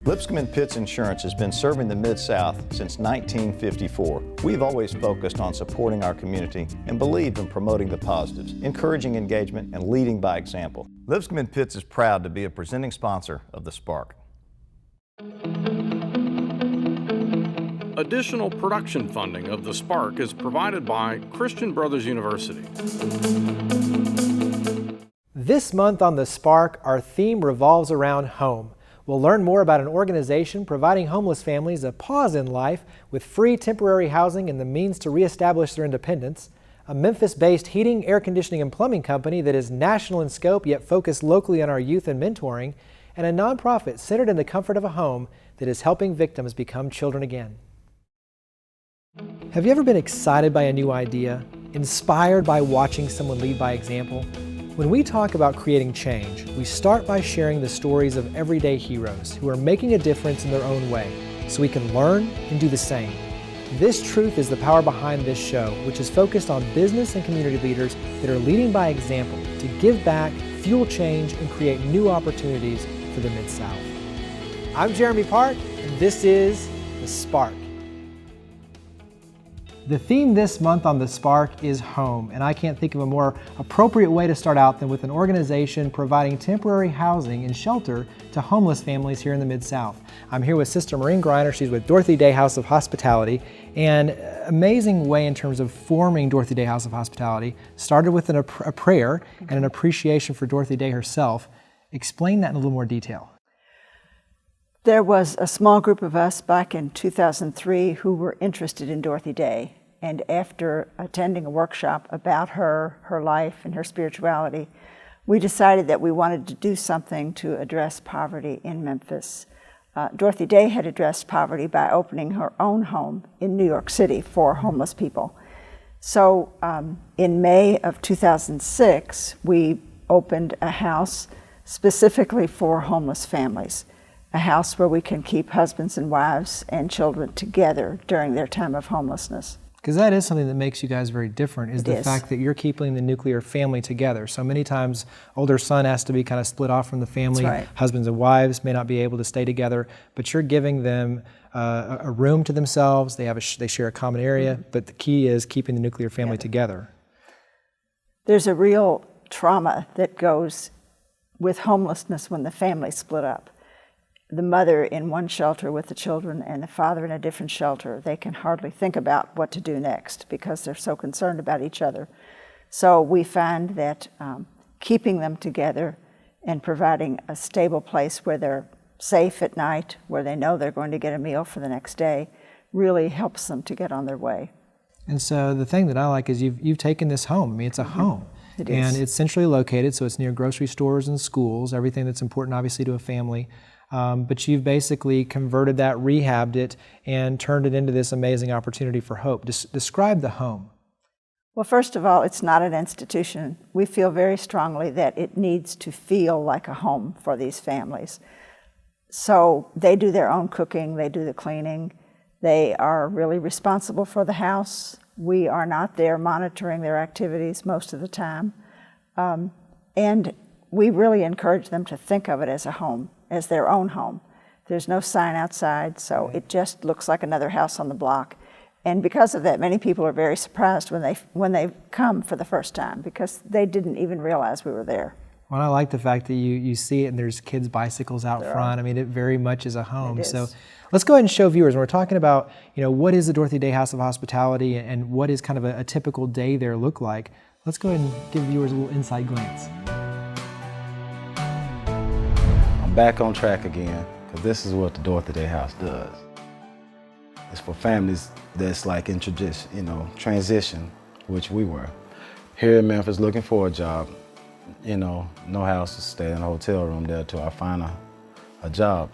Lipscomb and Pitts Insurance has been serving the Mid-South since 1954. We've always focused on supporting our community and believed in promoting the positives, encouraging engagement, and leading by example. Lipscomb and Pitts is proud to be a presenting sponsor of The Spark. Additional production funding of The Spark is provided by Christian Brothers University. This month on The Spark, our theme revolves around home. We'll learn more about an organization providing homeless families a pause in life with free temporary housing and the means to reestablish their independence, a Memphis-based heating, air conditioning, and plumbing company that is national in scope yet focused locally on our youth and mentoring, and a nonprofit centered in the comfort of a home that is helping victims become children again. Have you ever been excited by a new idea, inspired by watching someone lead by example? When we talk about creating change, we start by sharing the stories of everyday heroes who are making a difference in their own way, so we can learn and do the same. This truth is the power behind this show, which is focused on business and community leaders that are leading by example to give back, fuel change, and create new opportunities for the Mid-South. I'm Jeremy Park, and this is The Spark. The theme this month on The Spark is home, and I can't think of a more appropriate way to start out than with an organization providing temporary housing and shelter to homeless families here in the Mid-South. I'm here with Sister Maureen Griner. She's with Dorothy Day House of Hospitality, and amazing way in terms of forming Dorothy Day House of Hospitality. Started with a prayer and an appreciation for Dorothy Day herself. Explain that in a little more detail. There was a small group of us back in 2003 who were interested in Dorothy Day, and after attending a workshop about her life and her spirituality, we decided that we wanted to do something to address poverty in Memphis. Dorothy Day had addressed poverty by opening her own home in New York City for homeless people. So in May of 2006, we opened a house specifically for homeless families. A house where we can keep husbands and wives and children together during their time of homelessness. Because that is something that makes you guys very different, is the fact that you're keeping the nuclear family together. So many times, older son has to be kind of split off from the family. That's right. Husbands and wives may not be able to stay together, but you're giving them a room to themselves. They share a common area, but the key is keeping the nuclear family together. There's a real trauma that goes with homelessness when the family split up. The mother in one shelter with the children and the father in a different shelter, they can hardly think about what to do next because they're so concerned about each other. So we find that keeping them together and providing a stable place where they're safe at night, where they know they're going to get a meal for the next day, really helps them to get on their way. And so the thing that I like is you've taken this home. I mean, it's a home. It is. And it's centrally located, so it's near grocery stores and schools, everything that's important obviously to a family. But you've basically converted that, rehabbed it, and turned it into this amazing opportunity for hope. Describe the home. Well, first of all, it's not an institution. We feel very strongly that it needs to feel like a home for these families. So they do their own cooking, they do the cleaning, they are really responsible for the house. We are not there monitoring their activities most of the time. And we really encourage them to think of it as a home, as their own home. There's no sign outside, so it just looks like another house on the block. And because of that, many people are very surprised when they come for the first time because they didn't even realize we were there. Well, I like the fact that you see it and there's kids' bicycles out front. I mean, it very much is a home. It is. So let's go ahead and show viewers. When we're talking about, what is the Dorothy Day House of Hospitality and what is kind of a typical day there look like, let's go ahead and give viewers a little inside glance. Back on track again, because this is what the Dorothy Day House does. It's for families that's like in transition, which we were. Here in Memphis looking for a job, no house to stay in a hotel room there till I find a job.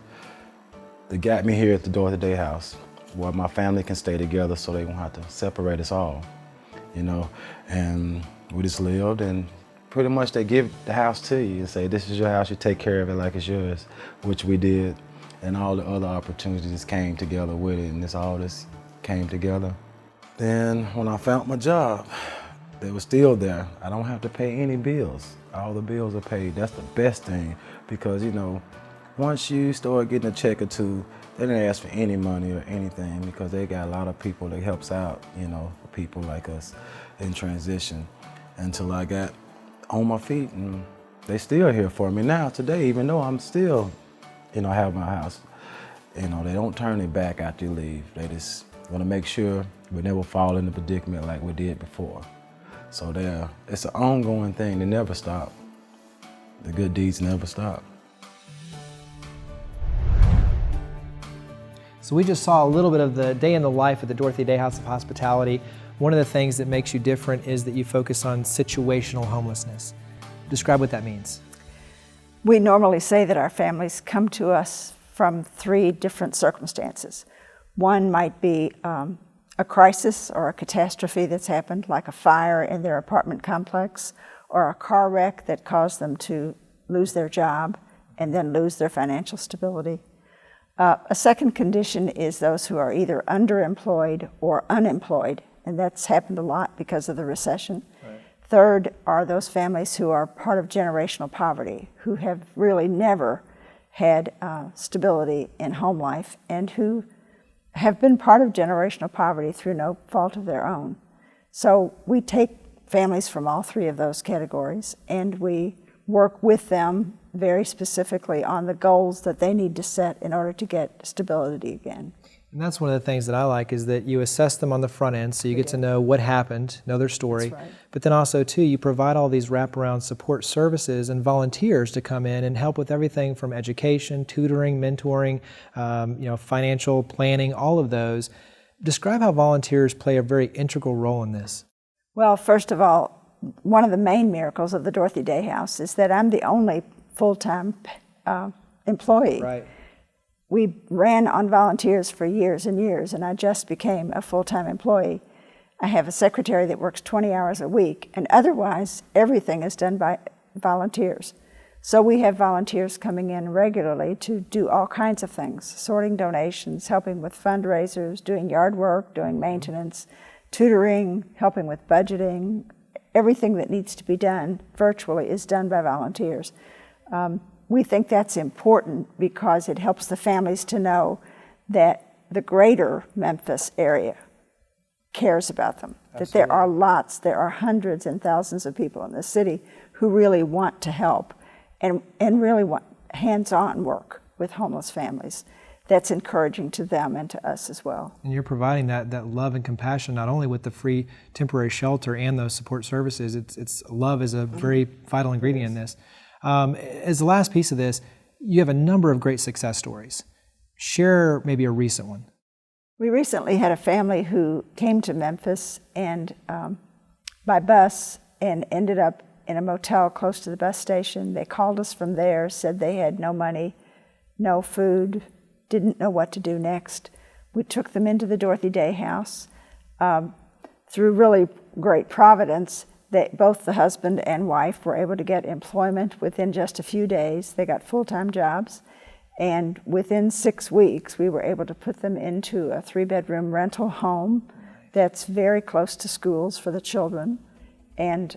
They got me here at the Dorothy Day House where my family can stay together so they won't have to separate us all, and we just lived, and pretty much they give the house to you and say, this is your house, you take care of it like it's yours, which we did. And all the other opportunities came together with it, and this came together. Then when I found my job, it was still there. I don't have to pay any bills. All the bills are paid. That's the best thing because, once you start getting a check or two, they didn't ask for any money or anything because they got a lot of people that helps out, for people like us in transition until I got on my feet, and they still here for me now today, even though I'm still, have my house. They don't turn it back after you leave. They just want to make sure we never fall in the predicament like we did before. So it's an ongoing thing. They never stop. The good deeds never stop. So we just saw a little bit of the day in the life of the Dorothy Day House of Hospitality. One of the things that makes you different is that you focus on situational homelessness. Describe what that means. We normally say that our families come to us from 3 different circumstances. One might be a crisis or a catastrophe that's happened, like a fire in their apartment complex, or a car wreck that caused them to lose their job and then lose their financial stability. A second condition is those who are either underemployed or unemployed, and that's happened a lot because of the recession. Right. Third are those families who are part of generational poverty, who have really never had stability in home life and who have been part of generational poverty through no fault of their own. So we take families from all 3 of those categories and we work with them very specifically on the goals that they need to set in order to get stability again. And that's one of the things that I like is that you assess them on the front end so you get to know what happened, know their story. That's right. But then also too, you provide all these wraparound support services and volunteers to come in and help with everything from education, tutoring, mentoring, financial planning, all of those. Describe how volunteers play a very integral role in this. Well, first of all, one of the main miracles of the Dorothy Day House is that I'm the only full-time employee. Right. We ran on volunteers for years and years, and I just became a full-time employee. I have a secretary that works 20 hours a week, and otherwise everything is done by volunteers. So we have volunteers coming in regularly to do all kinds of things, sorting donations, helping with fundraisers, doing yard work, doing maintenance, tutoring, helping with budgeting. Everything that needs to be done virtually is done by volunteers. We think that's important because it helps the families to know that the greater Memphis area cares about them. Absolutely. That there are hundreds and thousands of people in the city who really want to help and really want hands-on work with homeless families. That's encouraging to them and to us as well. And you're providing that love and compassion not only with the free temporary shelter and those support services, it's love is a very vital ingredient in this. As the last piece of this, you have a number of great success stories. Share maybe a recent one. We recently had a family who came to Memphis and by bus and ended up in a motel close to the bus station. They called us from there, said they had no money, no food, didn't know what to do next. We took them into the Dorothy Day House. Through really great providence, both the husband and wife were able to get employment within just a few days. They got full-time jobs. And within 6 weeks, we were able to put them into a 3-bedroom rental home that's very close to schools for the children. And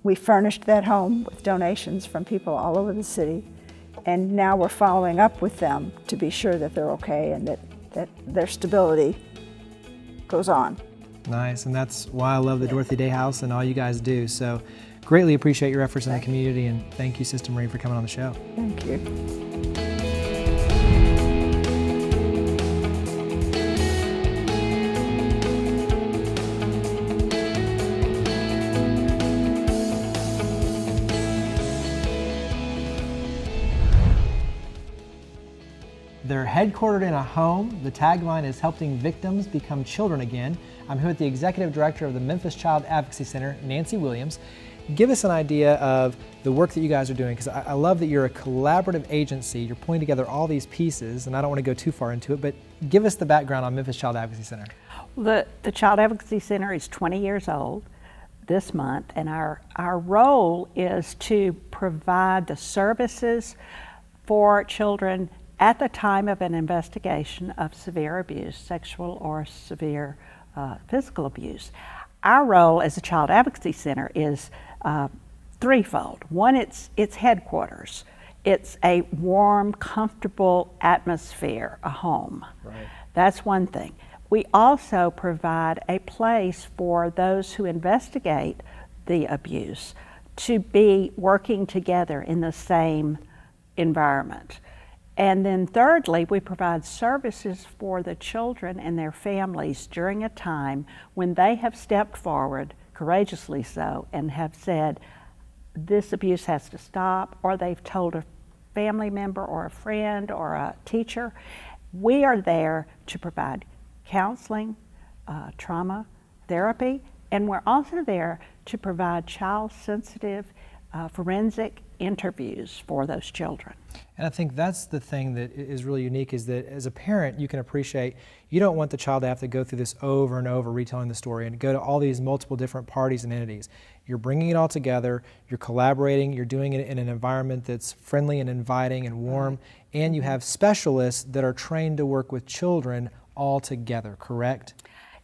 we furnished that home with donations from people all over the city. And now we're following up with them to be sure that they're okay and that their stability goes on. Nice, and that's why I love the Dorothy Day House and all you guys do. So greatly appreciate your efforts in the community, and thank you, Sister Maureen, for coming on the show. Thank you. They're headquartered in a home. The tagline is helping victims become children again. I'm here with the Executive Director of the Memphis Child Advocacy Center, Nancy Williams. Give us an idea of the work that you guys are doing, because I love that you're a collaborative agency. You're pulling together all these pieces, and I don't want to go too far into it, but give us the background on Memphis Child Advocacy Center. The Child Advocacy Center is 20 years old this month, and our role is to provide the services for children at the time of an investigation of severe abuse, sexual or severe physical abuse. Our role as a Child Advocacy Center is threefold. One, it's headquarters, it's a warm, comfortable atmosphere, a home. Right. That's one thing. We also provide a place for those who investigate the abuse to be working together in the same environment. And then thirdly, we provide services for the children and their families during a time when they have stepped forward, courageously so, and have said, this abuse has to stop, or they've told a family member or a friend or a teacher. We are there to provide counseling, trauma therapy, and we're also there to provide child-sensitive forensic interviews for those children. And I think that's the thing that is really unique, is that as a parent you can appreciate, you don't want the child to have to go through this over and over, retelling the story, and go to all these multiple different parties and entities. You're bringing it all together, you're collaborating, you're doing it in an environment that's friendly and inviting and warm, and you have specialists that are trained to work with children all together, correct?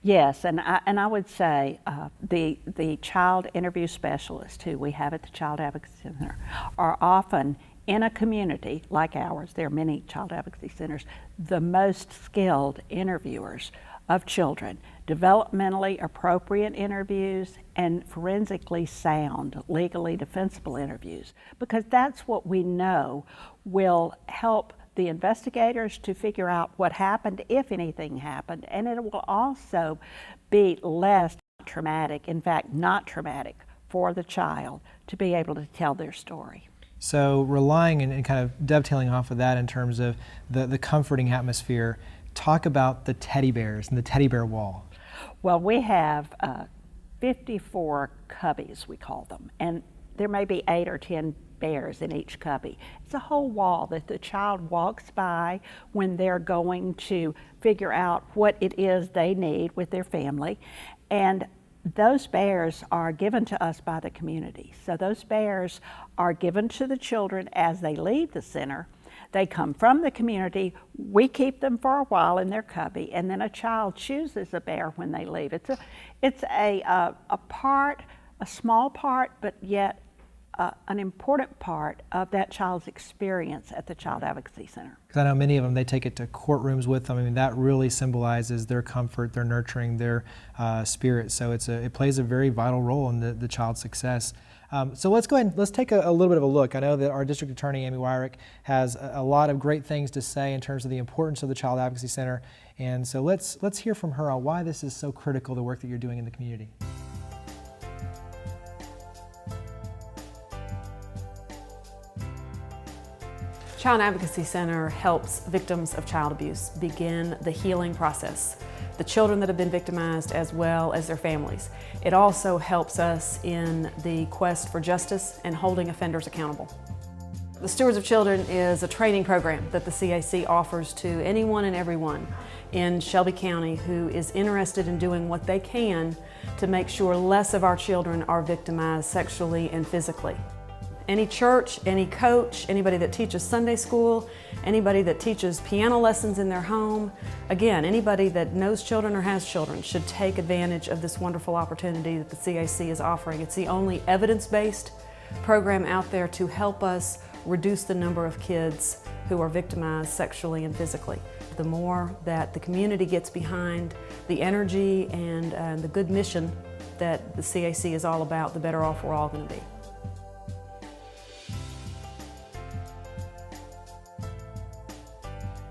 Yes, and I would say the child interview specialists who we have at the Child Advocacy Center are often in a community like ours. There are many child advocacy centers, the most skilled interviewers of children, developmentally appropriate interviews and forensically sound, legally defensible interviews, because that's what we know will help the investigators to figure out what happened, if anything happened, and it will also be less traumatic, in fact not traumatic, for the child to be able to tell their story. So relying and kind of dovetailing off of that in terms of the comforting atmosphere, talk about the teddy bears and the teddy bear wall. Well, we have 54 cubbies, we call them, and there may be 8 or 10 bears in each cubby. It's a whole wall that the child walks by when they're going to figure out what it is they need with their family, and those bears are given to us by the community. So those bears are given to the children as they leave the center. They come from the community, we keep them for a while in their cubby, and then a child chooses a bear when they leave. It's a part, a small part, but yet an important part of that child's experience at the Child Advocacy Center. Because I know many of them, they take it to courtrooms with them. I mean, that really symbolizes their comfort, their nurturing, their spirit. So it plays a very vital role in the child's success. So let's go ahead and let's take a little bit of a look. I know that our District Attorney, Amy Wyrick, has a lot of great things to say in terms of the importance of the Child Advocacy Center. And so let's hear from her on why this is so critical, the work that you're doing in the community. Child Advocacy Center helps victims of child abuse begin the healing process, the children that have been victimized as well as their families. It also helps us in the quest for justice and holding offenders accountable. The Stewards of Children is a training program that the CAC offers to anyone and everyone in Shelby County who is interested in doing what they can to make sure less of our children are victimized sexually and physically. Any church, any coach, anybody that teaches Sunday school, anybody that teaches piano lessons in their home, again, anybody that knows children or has children should take advantage of this wonderful opportunity that the CAC is offering. It's the only evidence-based program out there to help us reduce the number of kids who are victimized sexually and physically. The more that the community gets behind the energy and the good mission that the CAC is all about, the better off we're all going to be.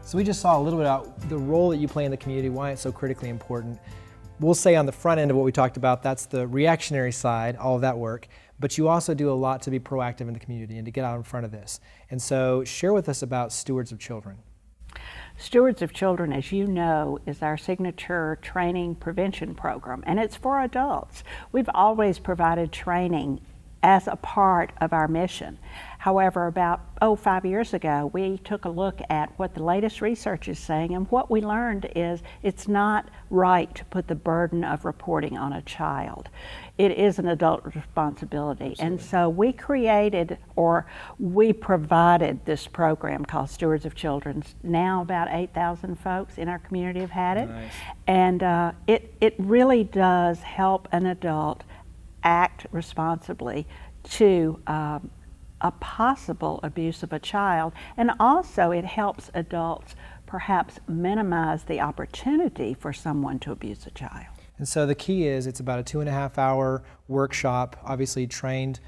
So we just saw a little bit about the role that you play in the community, why it's so critically important. We'll say on the front end of what we talked about, that's the reactionary side, all of that work, but you also do a lot to be proactive in the community and to get out in front of this. And so share with us about Stewards of Children. Stewards of Children, as you know, is our signature training prevention program, and it's for adults. We've always provided training as a part of our mission. However, about 5 years ago, we took a look at what the latest research is saying, and what we learned is it's not right to put the burden of reporting on a child. It is an adult responsibility. Absolutely. And so we created, or we provided this program called Stewards of Children. Now about 8,000 folks in our community have had it. Nice. And it really does help an adult act responsibly to a possible abuse of a child, and also it helps adults perhaps minimize the opportunity for someone to abuse a child. And so the key is it's about a 2.5-hour workshop, obviously trained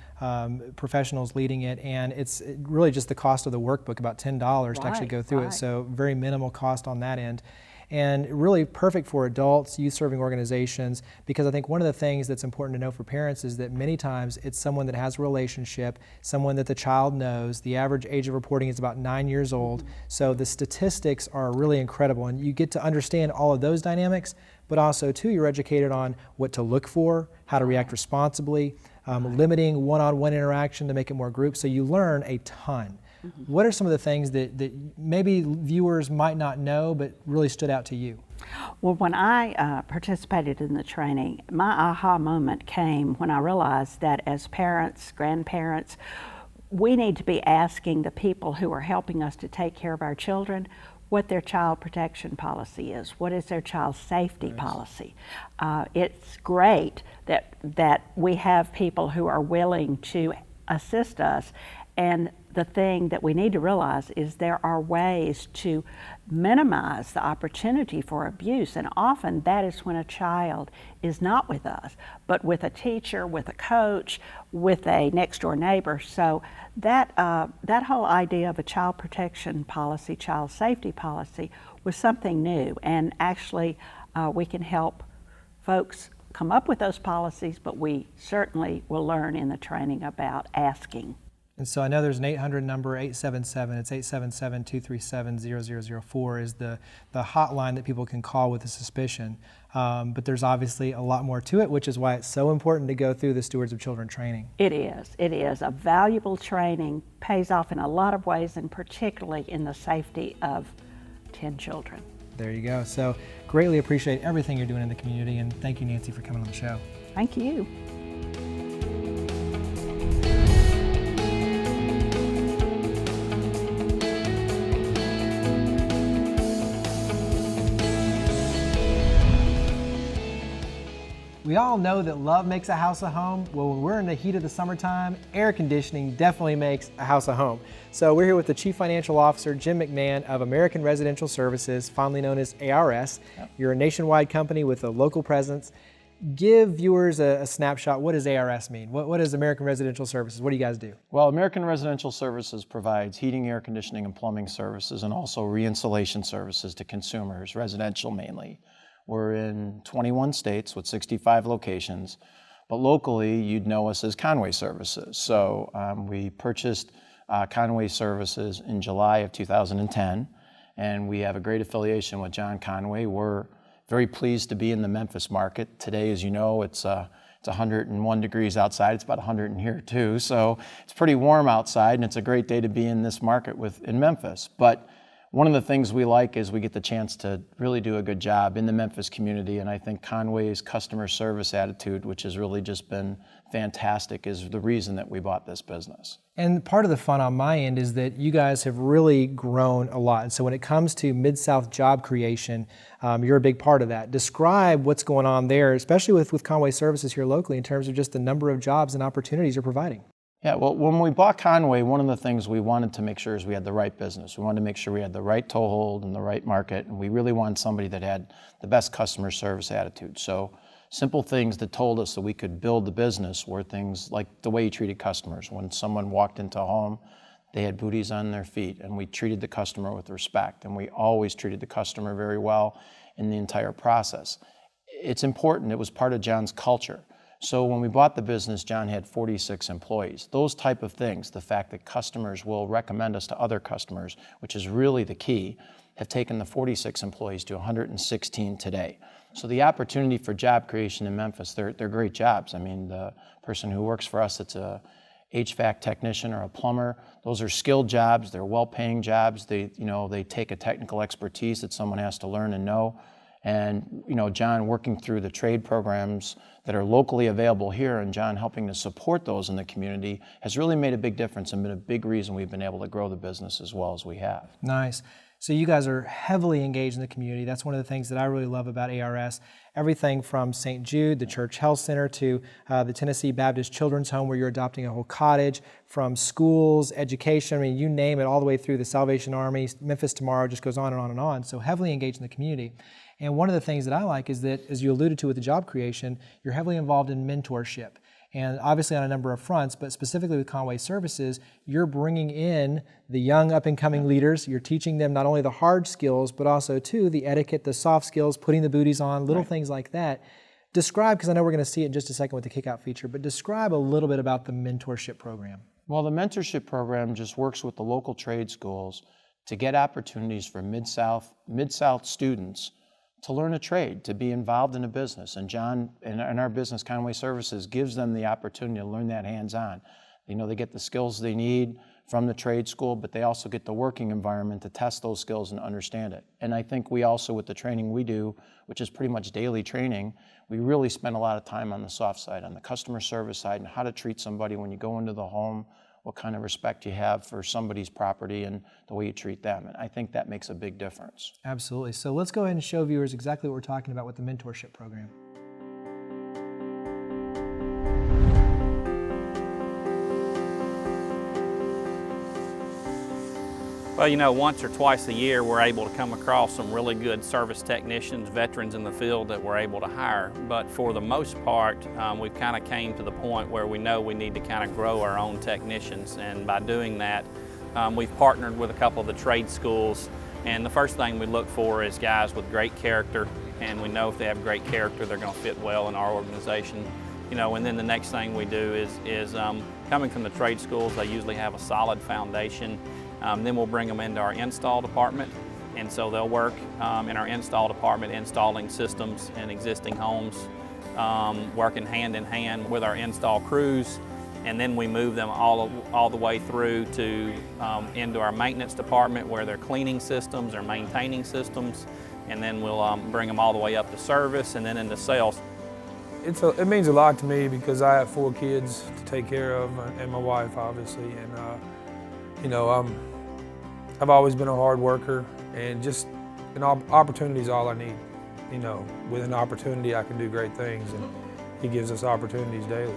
professionals leading it, and it's really just the cost of the workbook, about $10 to actually go through it, so very minimal cost on that end. And really perfect for adults, youth-serving organizations, because I think one of the things that's important to know for parents is that many times it's someone that has a relationship, someone that the child knows. The average age of reporting is about 9 years old, so the statistics are really incredible, and you get to understand all of those dynamics, but also too you're educated on what to look for, how to react responsibly, limiting one-on-one interaction to make it more group, so you learn a ton. What are some of the things that maybe viewers might not know but really stood out to you? Well, when I participated in the training, my aha moment came when I realized that as parents, grandparents, we need to be asking the people who are helping us to take care of our children what their child protection policy is, what is their child safety policy. It's great that we have people who are willing to assist us, and the thing that we need to realize is there are ways to minimize the opportunity for abuse, and often that is when a child is not with us, but with a teacher, with a coach, with a next door neighbor. So that whole idea of a child protection policy, child safety policy was something new, and actually we can help folks come up with those policies, but we certainly will learn in the training about asking. And so I know there's an 800 number, 877, it's 877-237-0004 is the hotline that people can call with a suspicion. But there's obviously a lot more to it, which is why it's so important to go through the Stewards of Children training. It is a valuable training, pays off in a lot of ways, and particularly in the safety of 10 children. There you go. So greatly appreciate everything you're doing in the community, and thank you, Nancy, for coming on the show. Thank you. We all know that love makes a house a home. Well, when we're in the heat of the summertime, air conditioning definitely makes a house a home. So we're here with the Chief Financial Officer, Jim McMahon of American Residential Services, fondly known as ARS. Yep. You're a nationwide company with a local presence. Give viewers a snapshot. What does ARS mean? What is American Residential Services? What do you guys do? Well, American Residential Services provides heating, air conditioning, and plumbing services, and also re-installation services to consumers, residential mainly. We're in 21 states with 65 locations, but locally you'd know us as Conway Services. So we purchased Conway Services in July of 2010, and we have a great affiliation with John Conway. We're very pleased to be in the Memphis market. Today, as you know, it's 101 degrees outside. It's about 100 in here too, so it's pretty warm outside, and it's a great day to be in this market in Memphis. But one of the things we like is we get the chance to really do a good job in the Memphis community, and I think Conway's customer service attitude, which has really just been fantastic, is the reason that we bought this business. And part of the fun on my end is that you guys have really grown a lot. And so when it comes to Mid-South job creation, you're a big part of that. Describe what's going on there, especially with Conway Services here locally, in terms of just the number of jobs and opportunities you're providing. Yeah, well, when we bought Conway, one of the things we wanted to make sure is we had the right business. We wanted to make sure we had the right toehold and the right market, and we really wanted somebody that had the best customer service attitude. So simple things that told us that we could build the business were things like the way you treated customers. When someone walked into a home, they had booties on their feet, and we treated the customer with respect, and we always treated the customer very well in the entire process. It's important. It was part of John's culture. So when we bought the business, John had 46 employees. Those type of things, the fact that customers will recommend us to other customers, which is really the key, have taken the 46 employees to 116 today. So the opportunity for job creation in Memphis, they're great jobs. I mean, the person who works for us that's a HVAC technician or a plumber, those are skilled jobs, they're well-paying jobs. They take a technical expertise that someone has to learn and know. And John working through the trade programs that are locally available here, and John helping to support those in the community, has really made a big difference and been a big reason we've been able to grow the business as well as we have. Nice. So you guys are heavily engaged in the community. That's one of the things that I really love about ARS. Everything from St. Jude, the Church Health Center, to the Tennessee Baptist Children's Home, where you're adopting a whole cottage, from schools, education, I mean, you name it, all the way through the Salvation Army, Memphis Tomorrow, just goes on and on and on. So heavily engaged in the community. And one of the things that I like is that, as you alluded to with the job creation, you're heavily involved in mentorship. And obviously on a number of fronts, but specifically with Conway Services, you're bringing in the young up-and-coming leaders. You're teaching them not only the hard skills, but also, too, the etiquette, the soft skills, putting the booties on, little things like that. Describe, because I know we're going to see it in just a second with the Kickout feature, but describe a little bit about the mentorship program. Well, the mentorship program just works with the local trade schools to get opportunities for Mid-South students to learn a trade, to be involved in a business. And John, in our business, Conway Services, gives them the opportunity to learn that hands-on. You know, they get the skills they need from the trade school, but they also get the working environment to test those skills and understand it. And I think we also, with the training we do, which is pretty much daily training, we really spend a lot of time on the soft side, on the customer service side, and how to treat somebody when you go into the home, what kind of respect you have for somebody's property and the way you treat them. And I think that makes a big difference. Absolutely. So let's go ahead and show viewers exactly what we're talking about with the mentorship program. Well, you know, once or twice a year, we're able to come across some really good service technicians, veterans in the field that we're able to hire. But for the most part, we've kind of came to the point where we know we need to kind of grow our own technicians. And by doing that, we've partnered with a couple of the trade schools. And the first thing we look for is guys with great character. And we know if they have great character, they're going to fit well in our organization. You know, and then the next thing we do is coming from the trade schools, they usually have a solid foundation. Then we'll bring them into our install department, and so they'll work in our install department installing systems in existing homes, working hand in hand with our install crews, and then we move them all the way through to into our maintenance department where they're cleaning systems or maintaining systems, and then we'll bring them all the way up to service and then into sales. It means a lot to me because I have 4 kids to take care of, and my wife, obviously, and you know, I've always been a hard worker, and just an opportunity is all I need. You know, with an opportunity, I can do great things, and he gives us opportunities daily.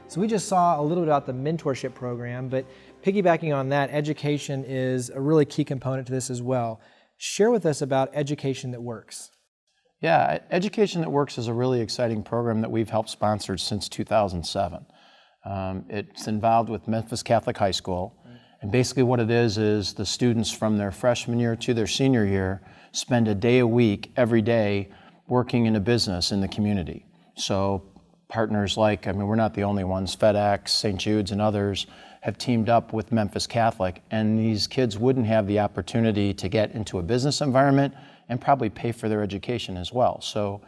So we just saw a little bit about the mentorship program, but piggybacking on that, education is a really key component to this as well. Share with us about Education That Works. Yeah, Education That Works is a really exciting program that we've helped sponsor since 2007. It's involved with Memphis Catholic High School, and basically what it is the students from their freshman year to their senior year spend a day a week, every day, working in a business in the community. So partners like, I mean, we're not the only ones, FedEx, St. Jude's, and others have teamed up with Memphis Catholic, and these kids wouldn't have the opportunity to get into a business environment and probably pay for their education as well. So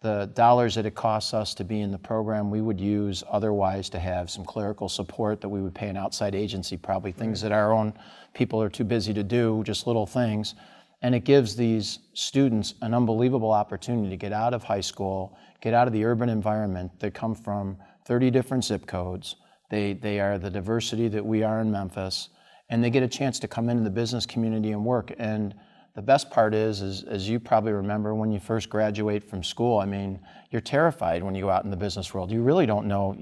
the dollars that it costs us to be in the program, we would use otherwise to have some clerical support that we would pay an outside agency, probably things that our own people are too busy to do, just little things. And it gives these students an unbelievable opportunity to get out of high school, get out of the urban environment. They come from 30 different zip codes. They are the diversity that we are in Memphis, and they get a chance to come into the business community and work. And the best part is, as you probably remember, when you first graduate from school, I mean, you're terrified when you go out in the business world. You really don't know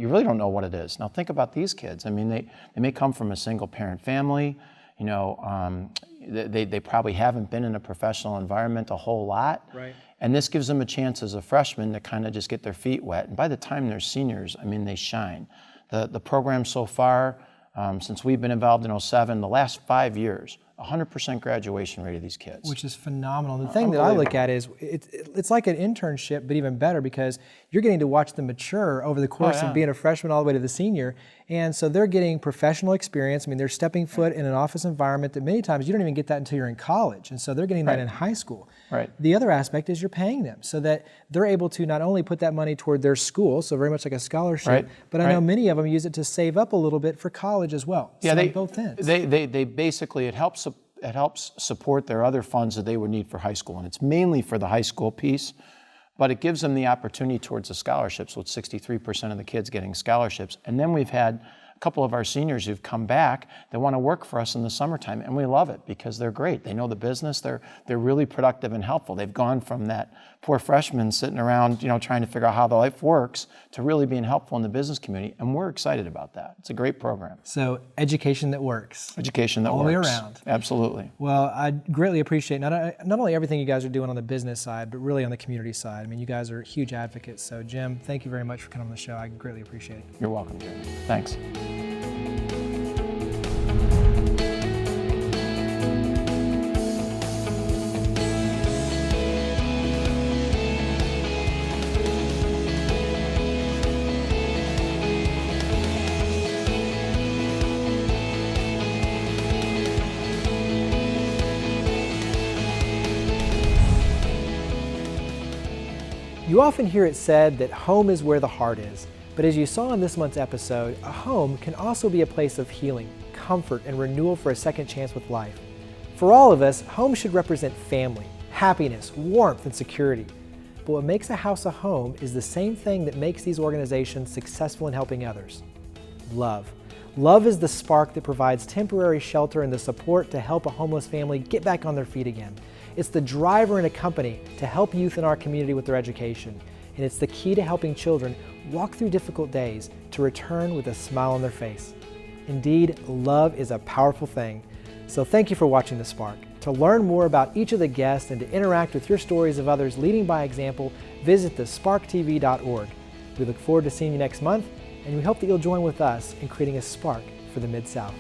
what it is. Now think about these kids. I mean, they may come from a single parent family. You know, they probably haven't been in a professional environment a whole lot. Right. And this gives them a chance as a freshman to kind of just get their feet wet. And by the time they're seniors, I mean, they shine. The program so far, since we've been involved in 2007, the last 5 years, 100% graduation rate of these kids. Which is phenomenal. The thing that I look at is it's like an internship, but even better, because you're getting to watch them mature over the course of being a freshman all the way to the senior. And so they're getting professional experience. I mean, they're stepping foot in an office environment that many times you don't even get that until you're in college. And so they're getting that in high school. Right. The other aspect is you're paying them so that they're able to not only put that money toward their school, so very much like a scholarship, but I know many of them use it to save up a little bit for college as well. Yeah, so on both ends. They basically, it helps support their other funds that they would need for high school. And it's mainly for the high school piece, but it gives them the opportunity towards the scholarships, with 63% of the kids getting scholarships. And then we've had couple of our seniors who've come back that want to work for us in the summertime, and we love it because they're great. They know the business. They're really productive and helpful. They've gone from that poor freshman sitting around, trying to figure out how the life works to really being helpful in the business community, and we're excited about that. It's a great program. So education that works. Education that all works. the way around. Absolutely. Well, I greatly appreciate not only everything you guys are doing on the business side, but really on the community side. I mean, you guys are huge advocates. So Jim, thank you very much for coming on the show. I greatly appreciate it. You're welcome, Jeremy. Thanks. You often hear it said that home is where the heart is, but as you saw in this month's episode, a home can also be a place of healing, comfort, and renewal for a second chance with life. For all of us, home should represent family, happiness, warmth, and security. But what makes a house a home is the same thing that makes these organizations successful in helping others: love. Love is the spark that provides temporary shelter and the support to help a homeless family get back on their feet again. It's the driver in a company to help youth in our community with their education. And it's the key to helping children walk through difficult days to return with a smile on their face. Indeed, love is a powerful thing. So thank you for watching The Spark. To learn more about each of the guests and to interact with your stories of others leading by example, visit thesparktv.org. We look forward to seeing you next month, and we hope that you'll join with us in creating a spark for the Mid-South.